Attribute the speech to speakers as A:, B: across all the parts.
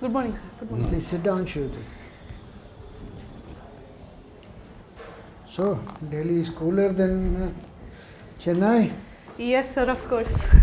A: Good morning, sir. Good morning.
B: Please sit down, Shruti. So, Delhi is cooler than Chennai?
A: Yes, sir, of course.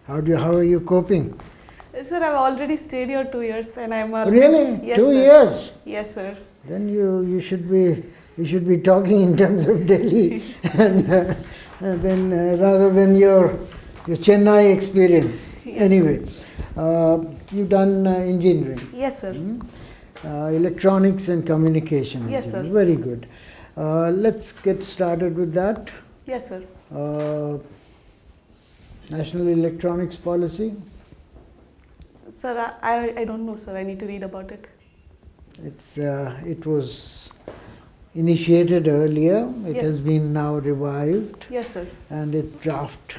B: How are you coping?
A: Sir, I've already stayed here 2 years and I'm
B: Really?
A: Yes,
B: 2
A: sir.
B: years?
A: Yes, sir.
B: Then you should be talking in terms of Delhi and then rather than your Chennai experience.
A: Yes,
B: Anyway, you've done engineering.
A: Yes, sir.
B: Electronics and communication.
A: Yes, sir.
B: Very good. Let's get started with that.
A: Yes, sir.
B: National Electronics Policy.
A: Sir, I don't know, sir. I need to read about it.
B: It was initiated earlier. It
A: Yes.
B: has been now revived,
A: Yes, sir.
B: and its draft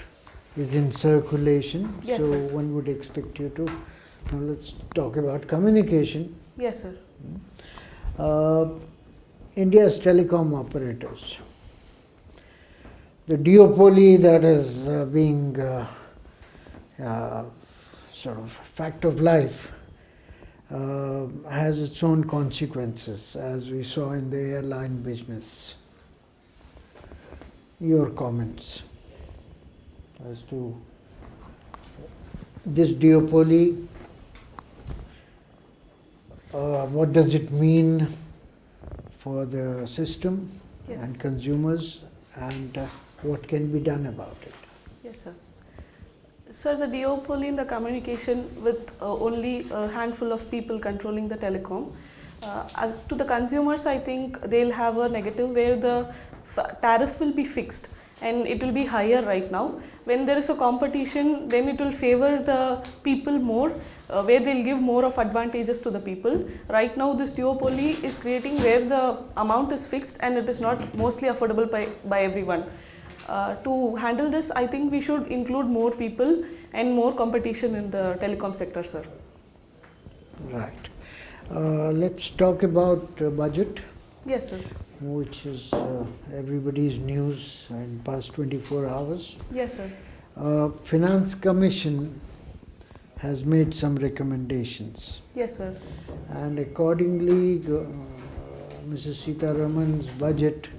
B: is in circulation.
A: Yes,
B: so
A: sir.
B: one would expect you to. Now let's talk about communication.
A: Yes, sir.
B: India's telecom operators. The duopoly that is being sort of fact of life has its own consequences, as we saw in the airline business. Your comments as to this duopoly, what does it mean for the system
A: Yes.
B: and consumers, and what can be done about it?
A: Yes, sir. Sir, the duopoly in the communication with only a handful of people controlling the telecom. To the consumers, I think they'll have a negative where the tariff will be fixed and it will be higher right now. When there is a competition, then it will favor the people more, where they'll give more of advantages to the people. Right now, this duopoly is creating where the amount is fixed and it is not mostly affordable by everyone. To handle this, I think we should include more people and more competition in the telecom sector, sir.
B: Right. Let's talk about budget,
A: Yes, sir.
B: which is everybody's news in past 24 hours.
A: Yes, sir.
B: Finance Commission has made some recommendations,
A: Yes, sir.
B: and accordingly, Mrs. Sitaraman's budget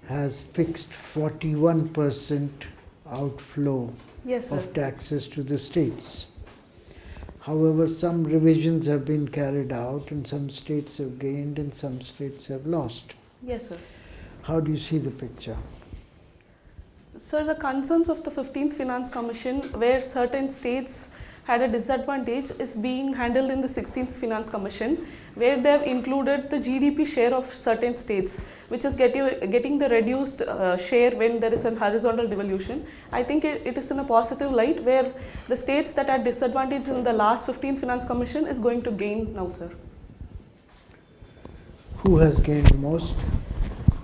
B: has fixed 41% outflow
A: Yes, sir.
B: of taxes to the states. However, some revisions have been carried out, and some states have gained and some states have lost.
A: Yes, sir.
B: How do you see the picture?
A: Sir, the concerns of the 15th Finance Commission, where certain states had a disadvantage, is being handled in the 16th Finance Commission, where they have included the GDP share of certain states, which is getting the reduced share when there is a horizontal devolution. I think it is in a positive light, where the states that had disadvantage in the last 15th Finance Commission is going to gain now, sir.
B: Who has gained most?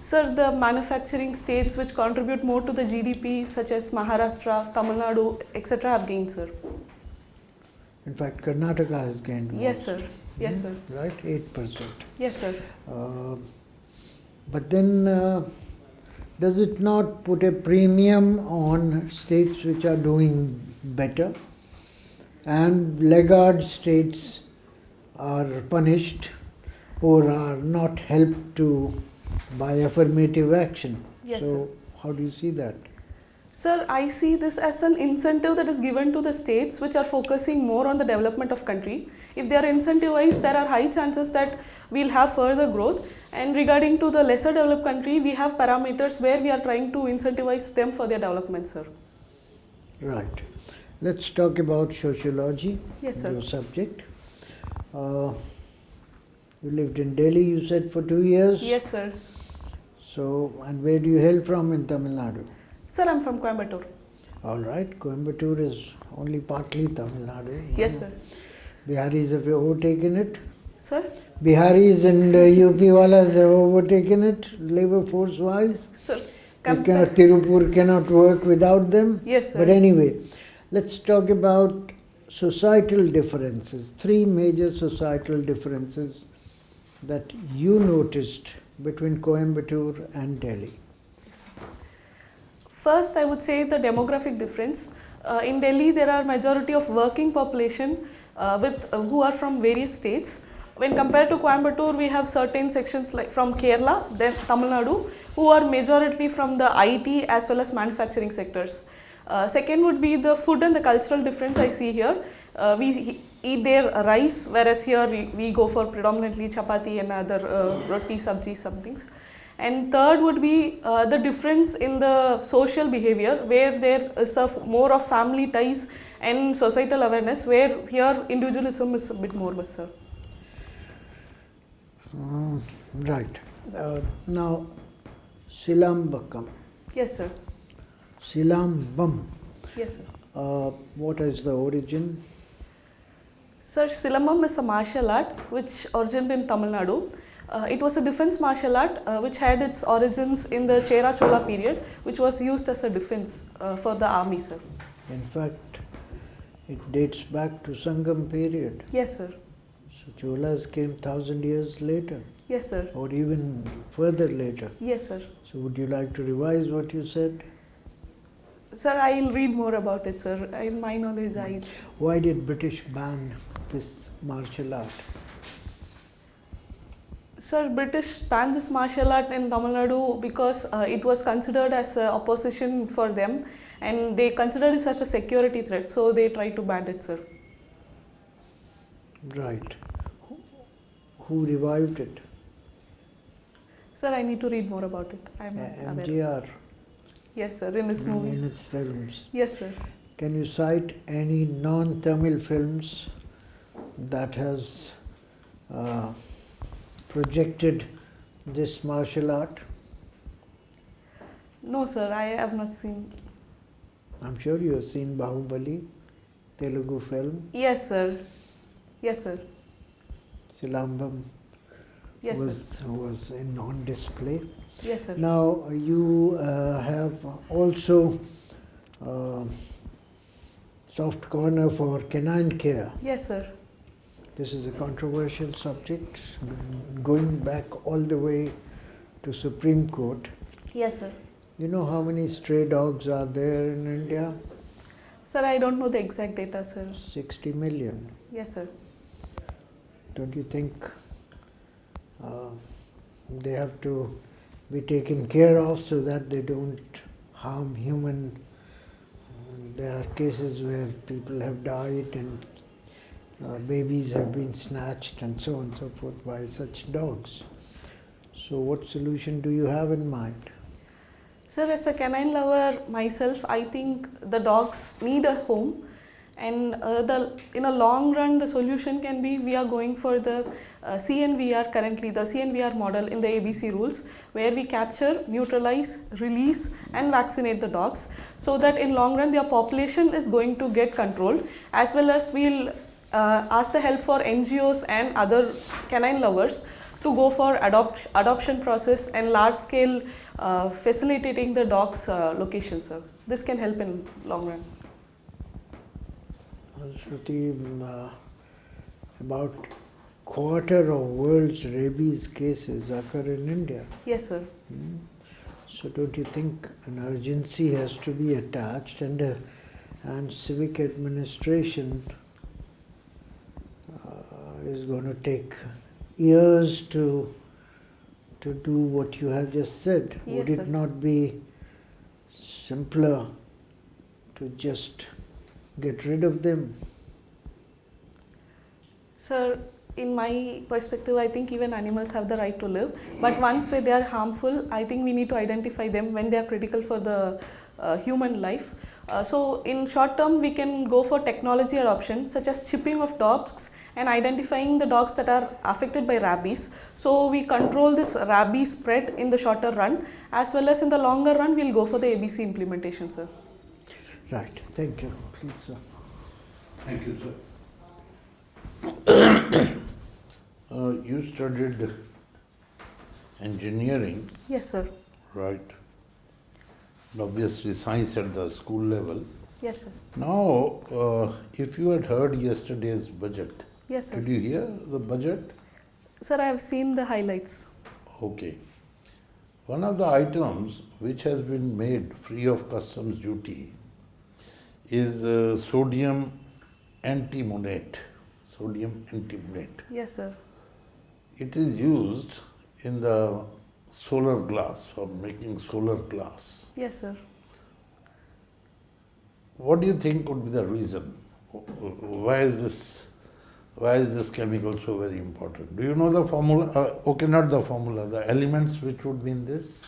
A: Sir, the manufacturing states which contribute more to the GDP, such as Maharashtra, Tamil Nadu, etc., have gained, sir.
B: In fact, Karnataka has gained most.
A: Yes, sir. Yes, sir.
B: Right, 8%.
A: Yes, sir.
B: But then, does it not put a premium on states which are doing better, and laggard states are punished or are not helped to by affirmative action?
A: Yes,
B: so,
A: sir.
B: how do you see that?
A: Sir, I see this as an incentive that is given to the states which are focusing more on the development of country. If they are incentivized, there are high chances that we'll have further growth. And regarding to the lesser developed country, we have parameters where we are trying to incentivize them for their development, sir.
B: Right. Let's talk about sociology,
A: Yes, sir.
B: your subject. You lived in Delhi, you said, for 2 years?
A: Yes, sir.
B: So, and where do you hail from in Tamil Nadu?
A: Sir, I'm from Coimbatore.
B: All right, Coimbatore is only partly Tamil Nadu.
A: Yes, sir.
B: Biharis have overtaken it.
A: Sir?
B: Biharis and UP walas have overtaken it, labor force wise.
A: Sir,
B: Tirupur cannot work without them.
A: Yes, sir.
B: But anyway, let's talk about societal differences. 3 major societal differences that you noticed between Coimbatore and Delhi.
A: First, I would say the demographic difference. In Delhi, there are majority of working population who are from various states. When compared to Coimbatore, we have certain sections like from Kerala, then Tamil Nadu, who are majority from the IT as well as manufacturing sectors. Second would be the food and the cultural difference I see here. We eat their rice, whereas here we go for predominantly chapati and other roti, sabji, some things. And third would be the difference in the social behavior, where there is more of family ties and societal awareness, where here individualism is a bit more, sir.
B: Right. Now, Silambakam.
A: Yes, sir.
B: Silambam.
A: Yes, sir.
B: What is the origin?
A: Sir, Silambam is a martial art which originated in Tamil Nadu. It was a defense martial art which had its origins in the Chera Chola period, which was used as a defense for the army, sir.
B: In fact, it dates back to Sangam period.
A: Yes, sir.
B: So Cholas came 1,000 years later.
A: Yes, sir.
B: Or even further later.
A: Yes, sir.
B: So would you like to revise what you said?
A: Sir, I'll read more about it, sir. In my knowledge,
B: Why did British ban this martial art?
A: Sir, British banned this martial art in Tamil Nadu because it was considered as a opposition for them, and they considered it such a security threat, so they tried to ban it, sir.
B: Right. Who revived it?
A: Sir, I need to read more about it. I'm not aware.
B: MGR.
A: Yes, sir, in his movies.
B: In its films.
A: Yes, sir.
B: Can you cite any non-Tamil films that has projected this martial art?
A: No, sir, I have not seen.
B: I'm sure you have seen Bahubali, Telugu film.
A: Yes, sir. Yes, sir.
B: Silambam
A: Yes, sir.
B: was on display.
A: Yes, sir.
B: Now you have also soft corner for canine care.
A: Yes, sir.
B: This is a controversial subject going back all the way to Supreme Court.
A: Yes, sir.
B: You know how many stray dogs are there in India?
A: Sir, I don't know the exact data, sir.
B: 60 million.
A: Yes, sir.
B: Don't you think they have to be taken care of so that they don't harm human? There are cases where people have died and babies have been snatched and so on and so forth by such dogs. So what solution do you have in mind?
A: Sir, as a canine lover myself, I think the dogs need a home, and in a long run the solution can be we are going for the CNVR currently, the CNVR model in the ABC rules, where we capture, neutralize, release and vaccinate the dogs, so that in long run their population is going to get controlled, as well as we'll ask the help for NGOs and other canine lovers to go for adoption process and large scale facilitating the dogs location, sir. This can help in long run.
B: SRUTHII, about quarter of world's rabies cases occur in India.
A: Yes, sir.
B: So don't you think an urgency has to be attached, and civic administration is going to take years to do what you have just said?
A: Yes,
B: Would it
A: sir.
B: not be simpler to just get rid of them?
A: Sir, in my perspective, I think even animals have the right to live. But once when they are harmful, I think we need to identify them when they are critical for the human life. So in short term, we can go for technology adoption, such as chipping of dogs and identifying the dogs that are affected by rabies. So we control this rabies spread in the shorter run, as well as in the longer run, we'll go for the ABC implementation, sir.
B: Right. Thank you. Please, sir.
C: Thank you, sir. You studied engineering,
A: Yes, sir.
C: right? And obviously science at the school level.
A: Yes, sir.
C: Now, if you had heard yesterday's budget,
A: Yes, sir.
C: did you hear the budget?
A: Sir, I have seen the highlights.
C: Okay. One of the items which has been made free of customs duty is sodium antimonate. sodium antimonate.
A: Yes, sir.
C: It is used in the solar glass, for making solar glass.
A: Yes, sir.
C: What do you think would be the reason? Why is this chemical so very important? Do you know the formula? Okay, not the formula, the elements which would be in this?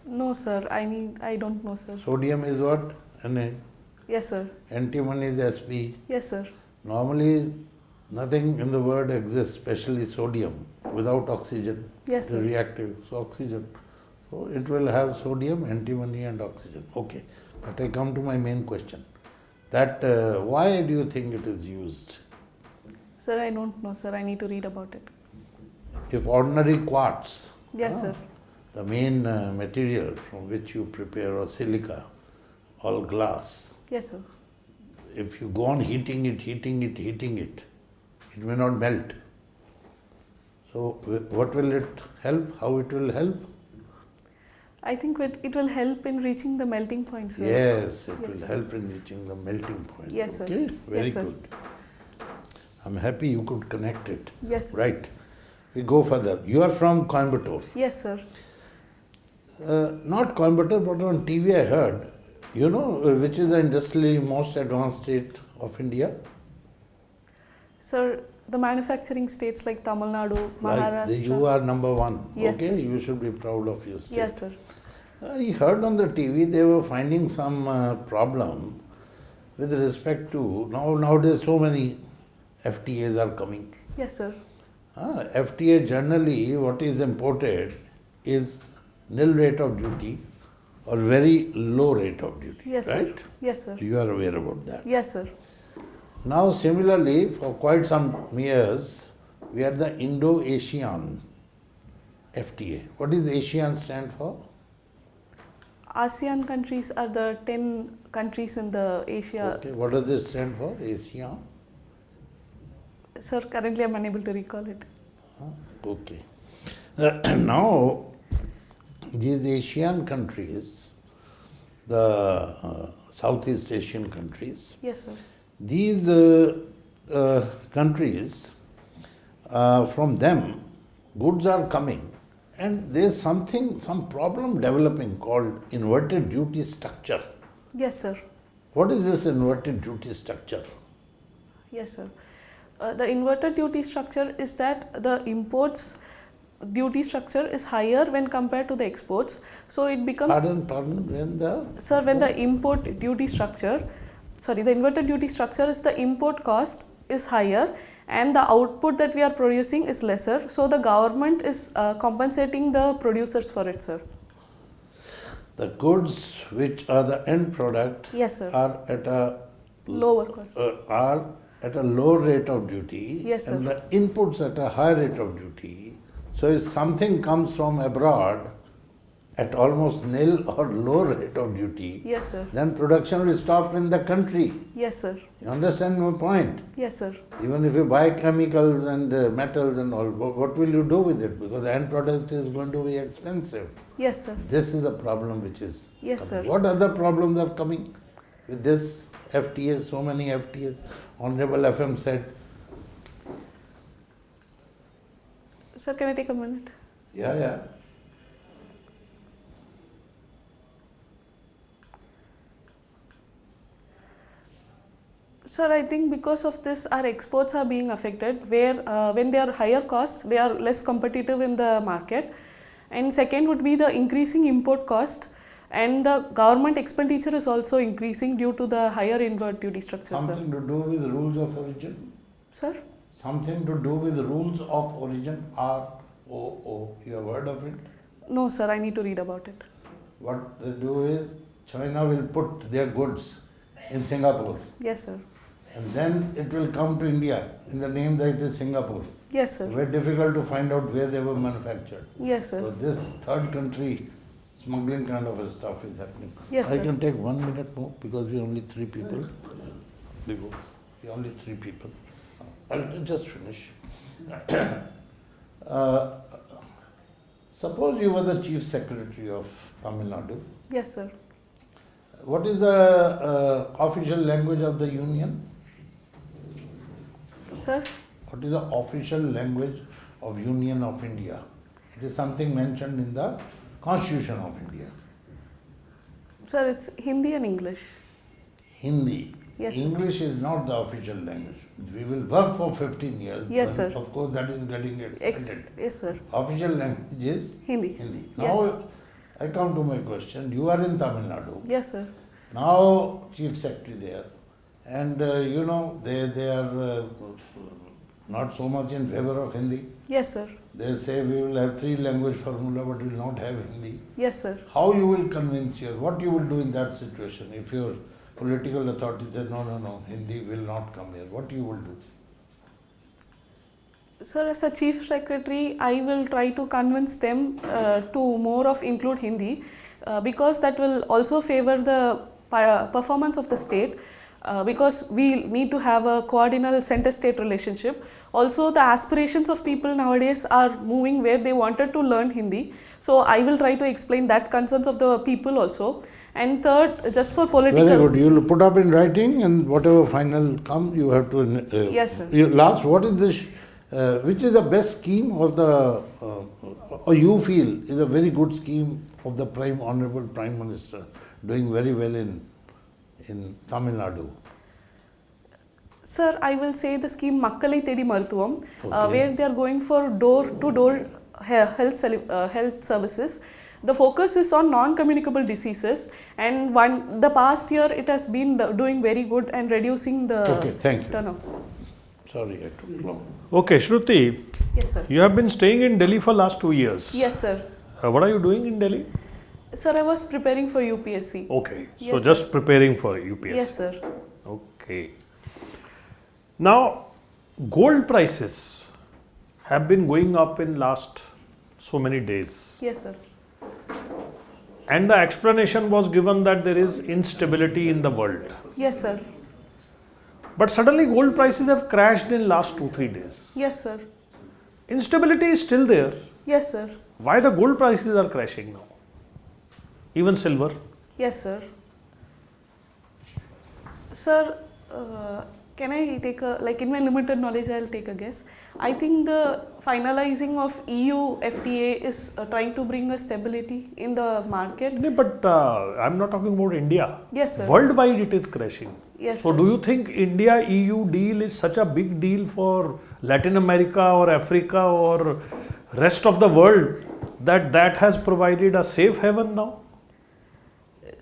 A: No, sir. I don't know, sir.
C: Sodium is what? Na.
A: Yes, sir.
C: Antimony is Sp.
A: Yes, sir.
C: Normally, nothing in the world exists, especially sodium, without oxygen.
A: Yes, sir.
C: Reactive, so oxygen. So it will have sodium, antimony and oxygen. Okay, but I come to my main question. That why do you think it is used?
A: Sir, I don't know, sir. I need to read about it.
C: If ordinary quartz,
A: Yes, sir.
C: the main material from which you prepare, or silica, all glass,
A: Yes, sir.
C: if you go on heating it, it may not melt. So what will it help? How it will help?
A: I think it will help in reaching the melting point, sir.
C: Yes, it
A: Yes,
C: will
A: sir.
C: help in reaching the melting point.
A: Yes, sir.
C: Okay, very
A: Yes, sir.
C: good. I'm happy you could connect it.
A: Yes, sir.
C: Right. We go further. You are from Coimbatore.
A: Yes, sir.
C: Not Coimbatore, but on TV I heard, which is the industrially most advanced state of India?
A: Sir, the manufacturing states like Tamil Nadu, Maharashtra.
C: You are number one.
A: Yes,
C: okay,
A: sir.
C: you should be proud of your state.
A: Yes, sir.
C: I heard on the TV they were finding some problem with respect to, nowadays so many FTAs are coming.
A: Yes, sir.
C: FTA generally what is imported is nil rate of duty or very low rate of duty,
A: Yes,
C: right?
A: sir. Yes, sir.
C: You are aware about that.
A: Yes, sir.
C: Now similarly, for quite some years, we had the Indo-ASEAN FTA. What does ASEAN stand for?
A: ASEAN countries are the 10 countries in the Asia.
C: Okay, what does it stand for? ASEAN?
A: Sir, currently I'm unable to recall it.
C: Okay. Now, these Asian countries, the Southeast Asian countries,
A: Yes, sir.
C: these countries, from them, goods are coming, and there's some problem developing called inverted duty structure.
A: Yes, sir.
C: What is this inverted duty structure?
A: Yes, sir. The inverted duty structure is that the imports duty structure is higher when compared to the exports. So it becomes.
C: Pardon, when the?
A: Sir, when the import duty structure, the inverted duty structure is the import cost is higher and the output that we are producing is lesser. So the government is compensating the producers for it, sir.
C: The goods which are the end product
A: Yes, sir.
C: are at a
A: Lower cost.
C: Are at a low rate of duty,
A: Yes, sir.
C: and the inputs at a high rate of duty. So if something comes from abroad at almost nil or low rate of duty,
A: Yes, sir.
C: then production will stop in the country.
A: Yes, sir.
C: You understand my point?
A: Yes, sir.
C: Even if you buy chemicals and metals and all, what will you do with it? Because the end product is going to be expensive.
A: Yes, sir.
C: This is the problem which is
A: Yes,
C: coming.
A: sir.
C: What other problems are coming with this FTAs, so many FTAs? Honorable FM said.
A: Sir, can I take a minute?
C: Yeah.
A: Sir, I think because of this, our exports are being affected, where when they are higher cost, they are less competitive in the market. And second would be the increasing import cost, and the government expenditure is also increasing due to the higher inward duty structure,
C: Something
A: sir.
C: to do with rules of origin?
A: Sir?
C: Something to do with rules of origin, ROO. You have heard of it?
A: No, sir, I need to read about it.
C: What they do is, China will put their goods in Singapore,
A: Yes, sir.
C: and then it will come to India in the name that it is Singapore.
A: Yes, sir.
C: Very difficult to find out where they were manufactured.
A: Yes,
C: So
A: sir.
C: this third country smuggling kind of a stuff is happening.
A: Yes,
C: I
A: sir.
C: can take 1 minute more because we only 3 people. We only 3 people. I'll just finish. Suppose you were the Chief Secretary of Tamil Nadu.
A: Yes, sir.
C: What is the official language of the Union?
A: Sir?
C: What is the official language of Union of India? It is something mentioned in the Constitution of India.
A: Sir, it's Hindi and English.
C: Hindi.
A: Yes, sir.
C: English is not the official language. We will work for 15 years.
A: Yes,
C: but
A: sir.
C: Of course, that is getting extended.
A: Yes, sir.
C: Official language is
A: Hindi.
C: Hindi.
A: Yes,
C: Now,
A: sir.
C: I come to my question. You are in Tamil Nadu.
A: Yes, sir.
C: Now, Chief Secretary there. And you know, they are not so much in favor of Hindi.
A: Yes, sir.
C: They say we will have 3 language formula but we will not have Hindi.
A: Yes, sir.
C: How you will convince your, what you will do in that situation if your political authority says no, Hindi will not come here, what you will do?
A: Sir, as a Chief Secretary, I will try to convince them to more of include Hindi because that will also favor the performance of the state because we need to have a coordinal center-state relationship. Also, the aspirations of people nowadays are moving where they wanted to learn Hindi. So, I will try to explain that concerns of the people also. And third, just for political...
C: Very good. You will put up in writing and whatever final comes, you have to...
A: Yes, sir.
C: Last, what is this, which is the best scheme of the, or you feel is a very good scheme of the Honorable Prime Minister doing very well in Tamil Nadu?
A: Sir, I will say the scheme Makkalai Thedi Maruthuvam, where they are going for door-to-door health services. The focus is on non-communicable diseases, and the past year it has been doing very good and reducing the turnout.
C: Sorry, I took long.
D: Okay, Shruti,
A: Yes, sir.
D: you have been staying in Delhi for last 2 years.
A: Yes, sir.
D: What are you doing in Delhi?
A: Sir, I was preparing for UPSC.
D: Okay, so
A: Yes,
D: just
A: sir.
D: preparing for UPSC.
A: Yes, sir.
D: Okay. Now, gold prices have been going up in last so many days.
A: Yes, sir.
D: And the explanation was given that there is instability in the world.
A: Yes, sir.
D: But suddenly gold prices have crashed in last 2-3 days.
A: Yes, sir.
D: Instability is still there.
A: Yes, sir.
D: Why the gold prices are crashing now? Even silver.
A: Yes, sir. Sir, can I take a, like in my limited knowledge, I'll take a guess. I think the finalizing of EU FTA is trying to bring a stability in the market.
D: No, but I'm not talking about India.
A: Yes, sir.
D: Worldwide it is crashing.
A: Yes,
D: So
A: sir.
D: do you think India-EU deal is such a big deal for Latin America or Africa or rest of the world that has provided a safe haven now?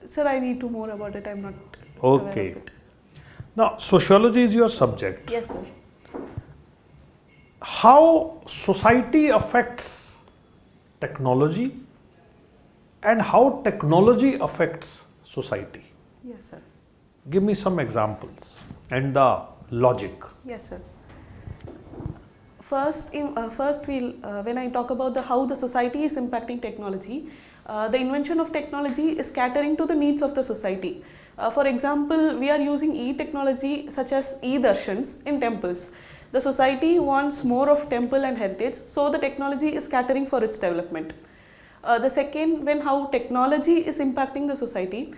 A: Sir, I need to more about it. I'm not aware
D: Okay.
A: of it.
D: Now, sociology is your subject.
A: Yes, sir.
D: How society affects technology and how technology affects society?
A: Yes, sir.
D: Give me some examples and the logic.
A: Yes, sir. First, when I talk about how the society is impacting technology, the invention of technology is catering to the needs of the society. For example, we are using e-technology such as e-darshans in temples. The society wants more of temple and heritage, so the technology is catering for its development. The second, how technology is impacting the society,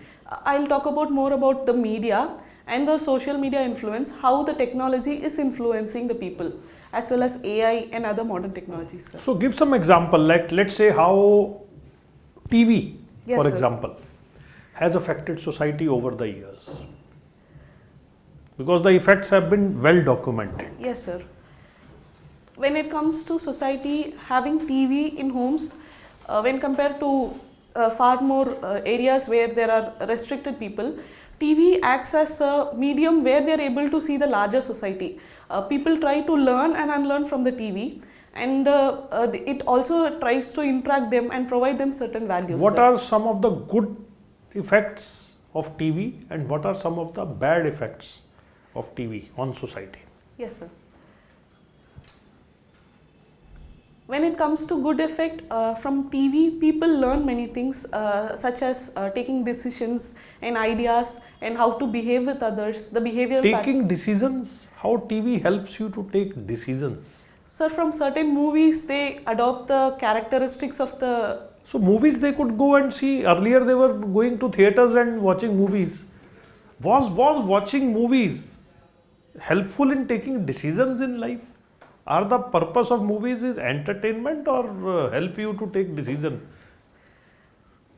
A: I'll talk more about the media and the social media influence, how the technology is influencing the people, as well as AI and other modern technologies. Sir.
D: So give some example, like let's say how TV,
A: Yes,
D: for
A: sir.
D: example, has affected society over the years. Because the effects have been well documented.
A: Yes, sir. When it comes to society having TV in homes, when compared to far more areas where there are restricted people, TV acts as a medium where they are able to see the larger society. People try to learn and unlearn from the TV, and it also tries to interact them and provide them certain values.
D: What
A: sir.
D: are some of the good effects of TV and what are some of the bad effects of TV on society?
A: Yes, sir. When it comes to good effect from TV, people learn many things such as taking decisions and ideas and how to behave with others, the behavioral
D: Taking decisions, how TV helps you to take decisions?
A: Sir, from certain movies, they adopt the characteristics of the...
D: So movies they could go and see. Earlier they were going to theatres and watching movies. Was watching movies helpful in taking decisions in life? Are the purpose of movies is entertainment or help you to take decision?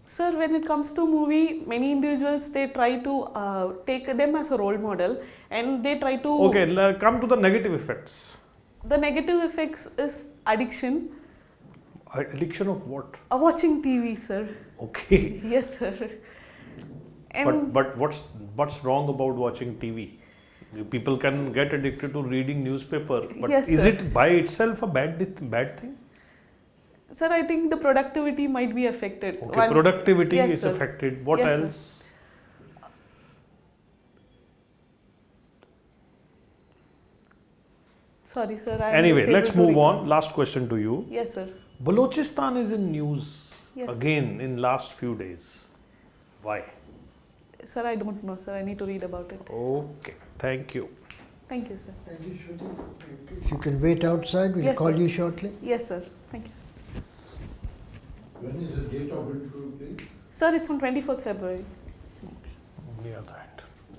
A: Sir, when it comes to movie, many individuals, they try to take them as a role model, and they try to...
D: Okay, come to the negative effects.
A: The negative effects is addiction.
D: Addiction of what?
A: Watching TV, sir.
D: Okay.
A: Yes, sir. And
D: But what's wrong about watching TV? People can get addicted to reading newspaper, but
A: Yes,
D: is
A: sir.
D: it by itself a bad thing?
A: sir, I think the productivity might be affected.
D: Okay,
A: once-
D: productivity
A: Yes,
D: is
A: sir.
D: affected. What
A: Yes, sir.
D: else?
A: Sorry, sir. I am
D: Anyway,
A: just able
D: let's
A: to
D: move
A: recall.
D: on. Last question to you.
A: Yes, sir.
D: Balochistan is in news
A: Yes.
D: again in last few days. Why?
A: Sir, I don't know, sir. I need to read about it.
D: Okay, thank you.
A: Thank you, sir.
B: Thank you, Shruti. If you can wait outside, we'll
A: Yes,
B: call
A: sir.
B: you shortly.
A: Yes, sir. Thank you, sir.
C: When is the date of interview, please?
A: Sir, it's on 24th February.
D: On the other hand.